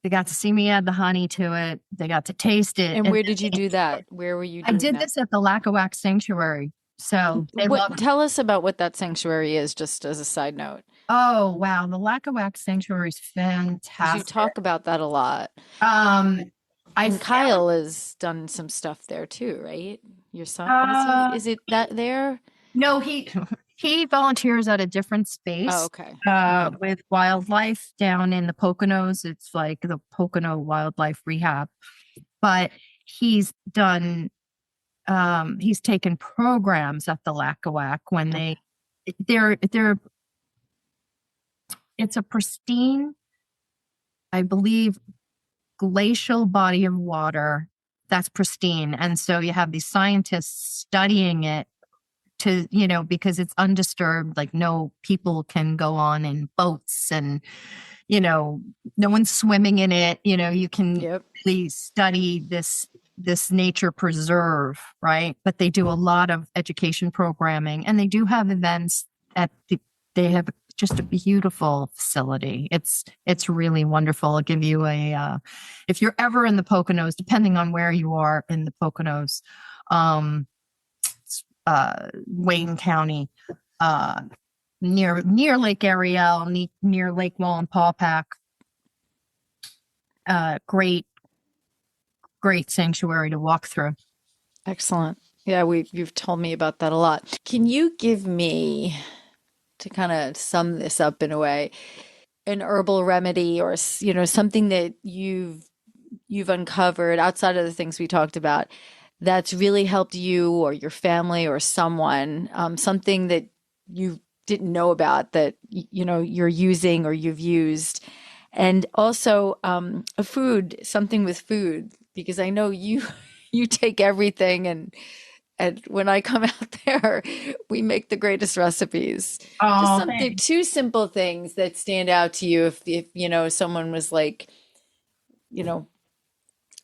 They got to see me add the honey to it. They got to taste it. And where did you do that? Where were you I doing did that? this at the Lackawanna Sanctuary. So they love. Tell us about what that sanctuary is, just as a side note. Oh wow, the Lackawanna Sanctuary is 'Cause fantastic. you talk about that a lot. I And found, Kyle has done some stuff there too, right? Your son, is it that there? no, he volunteers at a different Oh, space okay. with wildlife down in the Poconos. It's like the Pocono Wildlife Rehab. But he's done he's taken programs at the Lackawanna when they're it's a pristine, I believe, glacial body of water that's pristine. And so you have these scientists studying it to, because it's undisturbed, like no people can go on in boats and, no one's swimming in it. You can Yep. really study this nature preserve, right? But they do a lot of education programming and they do have events they have just a beautiful facility. It's really wonderful. I'll give you if you're ever in the Poconos, depending on where you are in the Poconos, Wayne County, near Lake Ariel, near Lake Wallenpaupack. Great sanctuary to walk through. Excellent. Yeah, you've told me about that a lot. Can you give me, to kind of sum this up in a way, an herbal remedy or something that you've uncovered outside of the things we talked about that's really helped you or your family or someone, something that you didn't know about that you're using or you've used, and also something with food, because I know you you take everything, and when I come out there, we make the greatest recipes. Just Oh, something, thanks. two simple things that stand out to you. If someone was like, you know,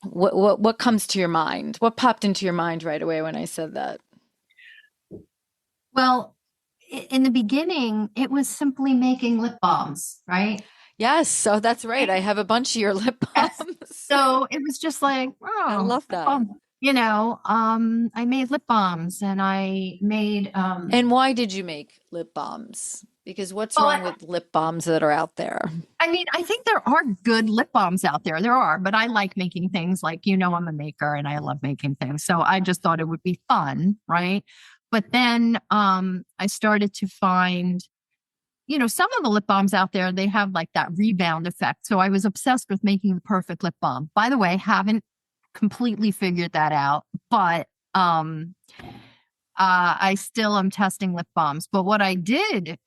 what comes to your mind? What popped into your mind right away when I said that? Well, in the beginning, it was simply making lip balms, right? Yes, so that's right. I have a bunch of your lip Yes. balms. So it was just like, I oh, love lip that. balm. I made lip balms and I made And why did you make lip balms? Because what's well, wrong with lip balms that are out there? I mean, I think there are good lip balms out there. There are, but I like making things like, I'm a maker and I love making things. So I just thought it would be fun, right? But then I started to find, some of the lip balms out there, they have like that rebound effect. So I was obsessed with making the perfect lip balm. By the way, haven't completely figured that out, but I still am testing lip balms. But what I did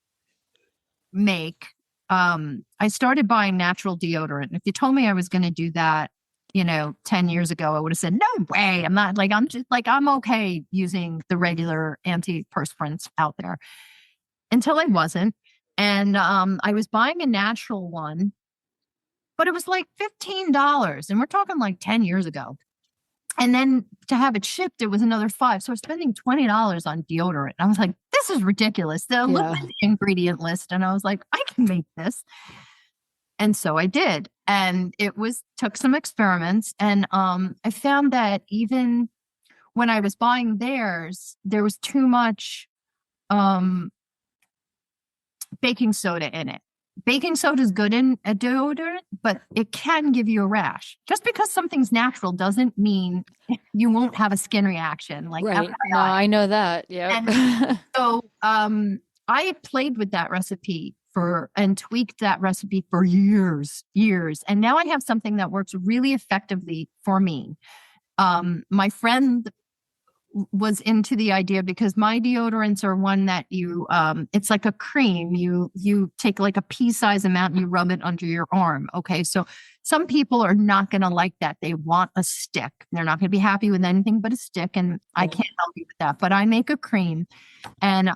make, I started buying natural deodorant. If you told me I was going to do that, 10 years ago, I would have said, no way. I'm just like, I'm okay using the regular antiperspirants out there until I wasn't. And I was buying a natural one, but it was like $15. And we're talking like 10 years ago. And then to have it shipped, it was another $5. So I was spending $20 on deodorant. I was like, this is ridiculous. I looked Yeah. at the ingredient list and I was like, I can make this. And so I did. And took some experiments. And I found that even when I was buying theirs, there was too much um, baking soda in it. Baking soda is good in a deodorant, but it can give you a rash. Just because something's natural doesn't mean you won't have a skin reaction. Like Right. No, FYI. I know that. Yep. And so I played with that recipe and tweaked that recipe for years. And now I have something that works really effectively for me. My friend was into the idea because my deodorants are one that it's like a cream. You take like a pea size amount and you rub it under your arm. Okay. So some people are not going to like that. They want a stick. They're not going to be happy with anything but a stick. And I can't help you with that, but I make a cream and,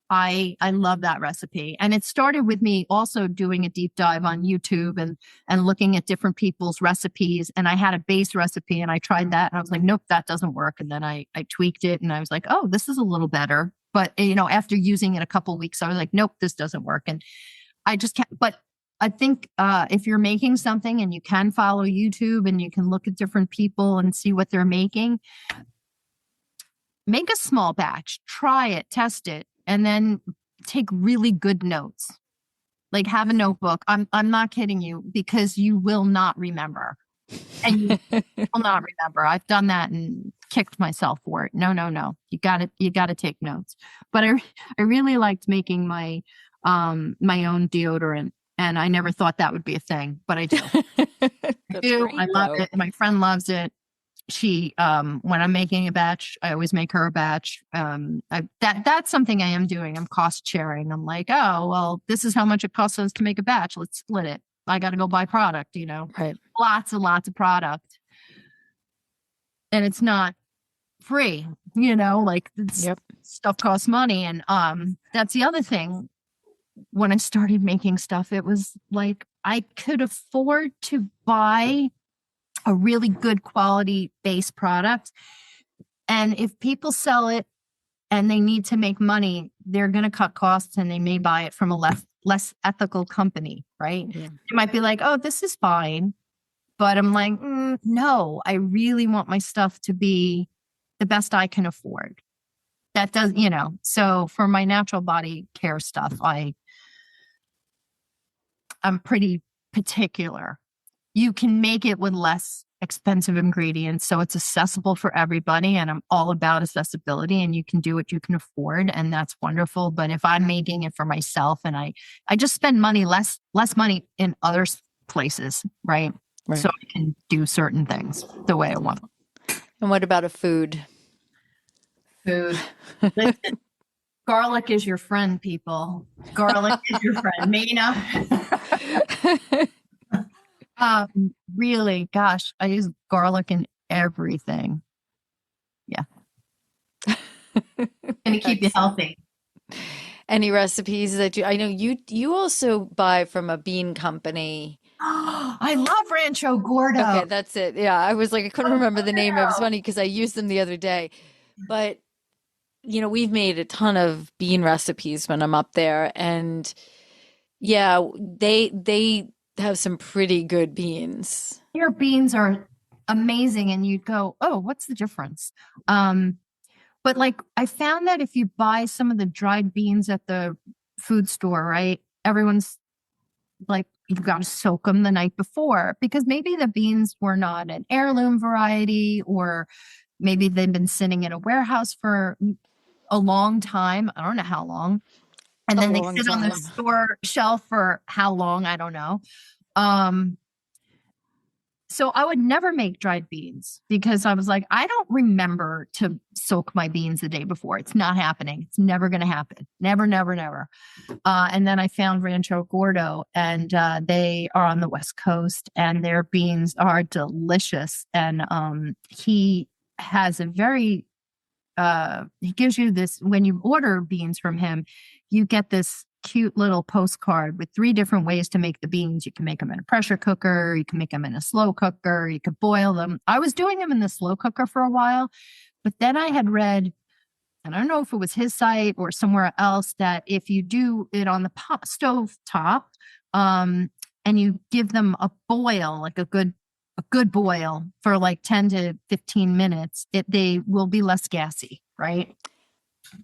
I love that recipe. And it started with me also doing a deep dive on YouTube and looking at different people's recipes. And I had a base recipe and I tried that and I was like, nope, that doesn't work. And then I tweaked it and I was like, oh, this is a little better. But after using it a couple of weeks, I was like, nope, this doesn't work. And I just can't. But I think if you're making something and you can follow YouTube and you can look at different people and see what they're making, make a small batch, try it, test it, and then take really good notes. Like have a notebook. I'm not kidding you, because you will not remember. And you will not remember. I've done that and kicked myself for it. No. You gotta take notes. But I really liked making my my own deodorant. And I never thought that would be a thing, but I do. I do. I love it. My friend loves it. She, when I'm making a batch, I always make her a batch. That's something I am doing. I'm cost sharing. I'm like, oh, well, this is how much it costs us to make a batch. Let's split it. I got to go buy product, Right. lots and lots of product. And it's not free, like stuff costs money. And, that's the other thing. When I started making stuff, it was like, I could afford to buy a really good quality base product. And if people sell it and they need to make money, they're going to cut costs and they may buy it from a less ethical company, right? Yeah. You might be like, oh, this is fine. But I'm like, no, I really want my stuff to be the best I can afford. That does, so for my natural body care stuff, I'm pretty particular. You can make it with less expensive ingredients, so it's accessible for everybody. And I'm all about accessibility, and you can do what you can afford, and that's wonderful. But if I'm making it for myself, and I just spend less money in other places, right? So I can do certain things the way I want. And what about a food? Listen, garlic is your friend, people. Garlic is your friend. Mina. Really, gosh, I use garlic in everything. Yeah. Gonna keep you healthy. Any recipes that I know you also buy from a bean company. I love Rancho Gordo. Okay, that's it. Yeah, I was like, I couldn't remember the name. It was funny because I used them the other day. But we've made a ton of bean recipes when I'm up there, and yeah, they have some pretty good beans. Your beans are amazing, and you'd go, oh, what's the difference? But like I found that if you buy some of the dried beans at the food store, right? Everyone's like, you've got to soak them the night before, because maybe the beans were not an heirloom variety, or maybe they've been sitting in a warehouse for a long time. I don't know how long. And then they sit on the store shelf for how long? I don't know. So I would never make dried beans, because I was like, I don't remember to soak my beans the day before. It's not happening. It's never going to happen. Never. And then I found Rancho Gordo, and they are on the West Coast, and their beans are delicious. And he has a very, he gives you this, when you order beans from him, you get this cute little postcard with 3 different ways to make the beans. You can make them in a pressure cooker, you can make them in a slow cooker, you could boil them. I was doing them in the slow cooker for a while, but then I had read, and I don't know if it was his site or somewhere else, that if you do it on the stove top, and you give them a boil, like a good boil for like 10 to 15 minutes, they will be less gassy, right?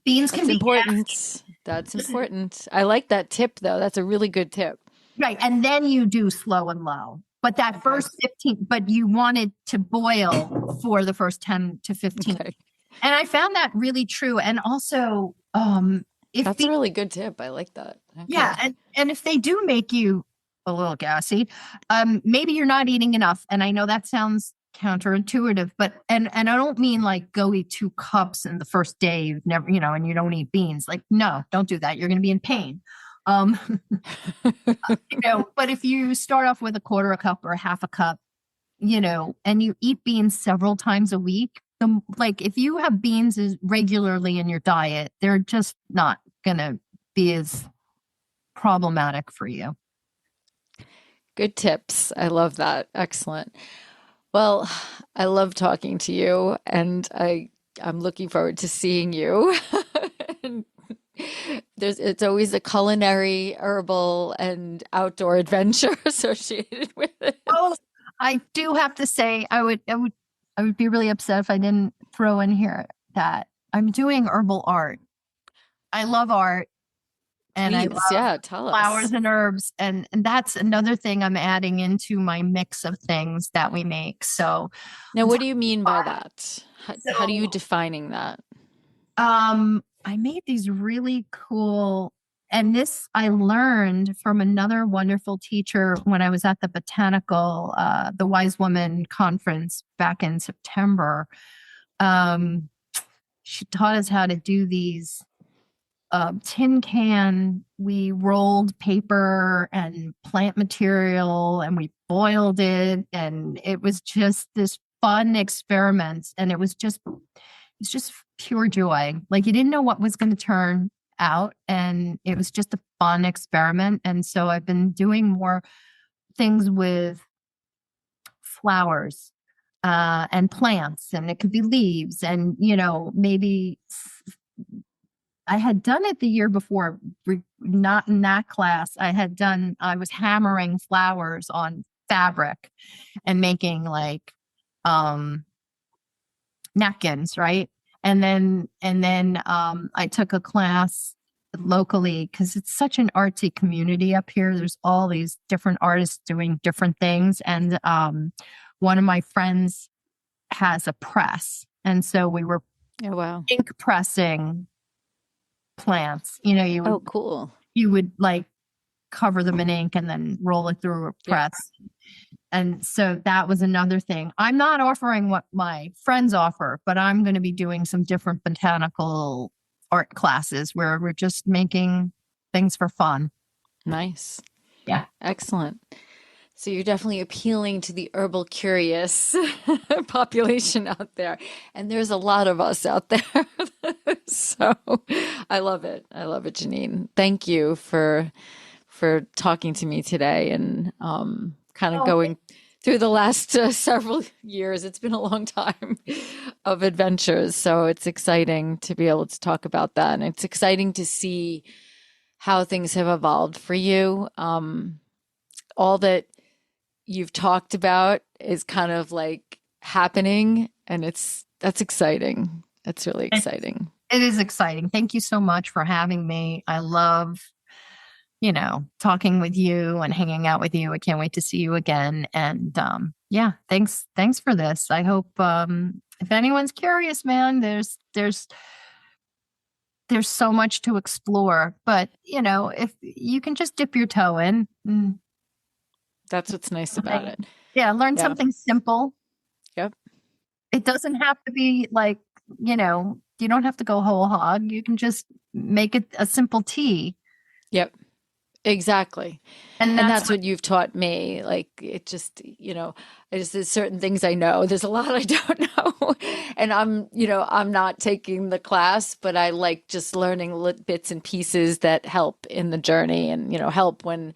Beans can be important. gassy. That's important. I like that tip, though. That's a really good tip. Right. And then you do slow and low. But that first 15, but you wanted to boil for the first 10 to 15. Okay. And I found that really true. And also, that's a really good tip. I like that. Okay. Yeah. And if they do make you a little gassy, maybe you're not eating enough. And I know that sounds counterintuitive, but and I don't mean like go eat 2 cups in the first day, you've never, and you don't eat beans. Like, no, don't do that. You're going to be in pain. But if you start off with a 1/4 cup or 1/2 cup, and you eat beans several times a week, like if you have beans regularly in your diet, they're just not going to be as problematic for you. Good tips. I love that. Excellent. Well, I love talking to you, and I'm looking forward to seeing you. And it's always a culinary, herbal, and outdoor adventure associated with it. Oh, I do have to say, I would be really upset if I didn't throw in here that I'm doing herbal art. I love art. And I love tell flowers us. and herbs. And that's another thing I'm adding into my mix of things that we make. So Now, what do you mean by that? How do you defining that? I made these really cool, and this I learned from another wonderful teacher when I was at the botanical, the Wise Woman conference back in September. She taught us how to do these tin can. We rolled paper and plant material and we boiled it, and it was just this fun experiment. And it's just pure joy. Like, you didn't know what was going to turn out, and it was just a fun experiment. And so I've been doing more things with flowers and plants, and it could be leaves, and maybe I had done it the year before, not in that class. I was hammering flowers on fabric and making like napkins, right? And then I took a class locally because it's such an artsy community up here. There's all these different artists doing different things. And one of my friends has a press. And so we were ink pressing plants. You would, cool. You would like cover them in ink and then roll it through a press. Yeah. And so that was another thing. I'm not offering what my friends offer, but I'm going to be doing some different botanical art classes where we're just making things for fun. Nice. Yeah. Excellent. So you're definitely appealing to the herbal curious population out there. And there's a lot of us out there. So I love it. I love it, Jeanine. Thank you for talking to me today and kind of going through the last several years. It's been a long time of adventures. So it's exciting to be able to talk about that. And it's exciting to see how things have evolved for you. All that you've talked about is kind of like happening, and that's exciting. That's really exciting. It is exciting. Thank you so much for having me. I love, talking with you and hanging out with you. I can't wait to see you again. And thanks for this. I hope if anyone's curious, man, there's so much to explore. But if you can just dip your toe in. That's what's nice about it. Yeah, learn something simple. Yep. It doesn't have to be like, you don't have to go whole hog. You can just make it a simple tea. Yep. Exactly. And that's what you've taught me. Like, it just, there's certain things I know. There's a lot I don't know. And I'm not taking the class, but I like just learning bits and pieces that help in the journey and, help when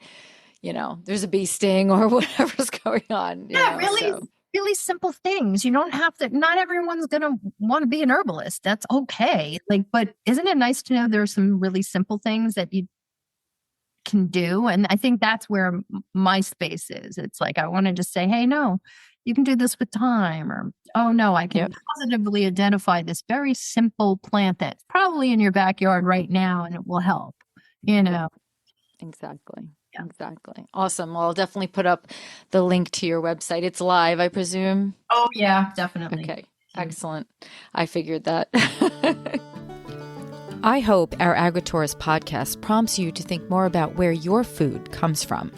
there's a bee sting or whatever's going on. Really simple things. You don't have to, not everyone's going to want to be an herbalist. That's okay. But isn't it nice to know there's some really simple things that you can do? And I think that's where my space is. It's like, I want to just say, hey, no, you can do this with time, or, oh no, I can positively identify this very simple plant that's probably in your backyard right now and it will help, Exactly. Yeah. Exactly. Awesome. Well, I'll definitely put up the link to your website. It's live, I presume. Oh, yeah, definitely. Okay. Excellent. I figured that. I hope our AgriTourist podcast prompts you to think more about where your food comes from,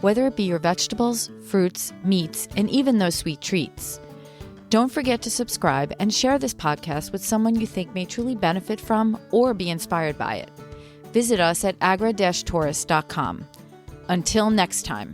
whether it be your vegetables, fruits, meats, and even those sweet treats. Don't forget to subscribe and share this podcast with someone you think may truly benefit from or be inspired by it. Visit us at agra-tourist.com. Until next time.